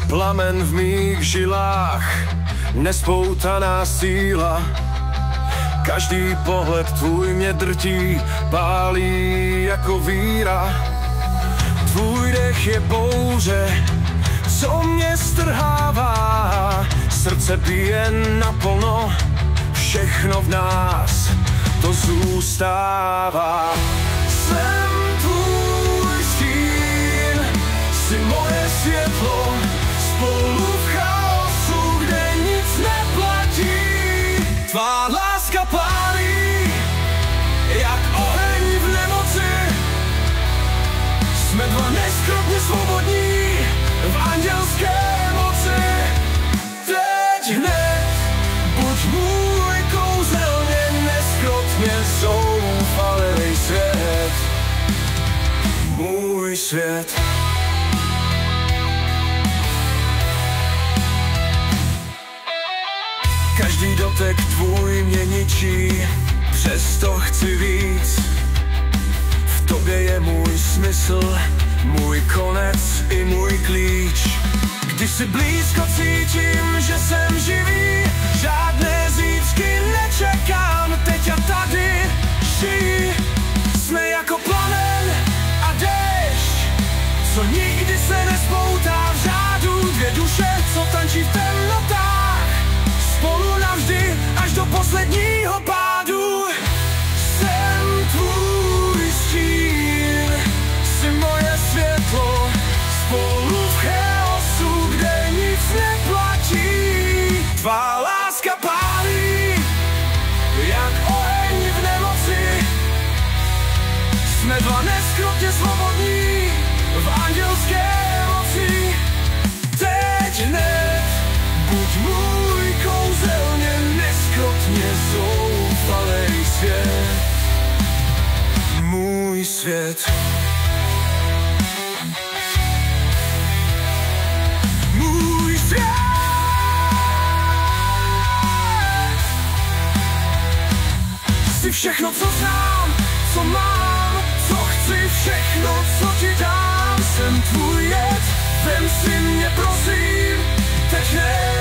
plamen v mých žilách, nespoutaná síla. Každý pohled tvůj mě drtí, pálí jako víra. Tvůj dech je bouře, co mě strhává. Srdce bije naplno, všechno v nás to zůstává. Jsem tvůj stín, jsi moje světlo, spolu v chaosu, kde nic neplatí. Tvá láska pálí, jak oheň v nemoci. Jsme dva neskrotně svobodní, v andělské moci. Teď hned, buď můj kouzelně, neskrotně zoufalej svět. Můj svět. Každý dotek tvůj mě ničí, přesto chci víc. V tobě je můj smysl, můj konec i můj klíč. Když si blízko cítím, že jsem živý, žádné zítřky nečekám, teď a tady žijí. Jsme jako plamen a déšť, co nikdy se nespoutá v řádu. Dvě duše, co tančí v temnotách, spolu navždy až do posledního pádu. Jsem tvůj stín, jsi moje světlo, spolu v chaosu, kde nic neplatí. Tvá láska pálí, jak oheň v nemoci. Jsme dva neskrotně svobodní, v andělské moci. Teď hned, buď můj kouzelně, neskrotně zoufalej svět. Můj svět. Můj svět. Jsi všechno, co znám, co mám, co chci, všechno, co ti dám. Jsem tvůj jed, vem si mě prosím, teď ne.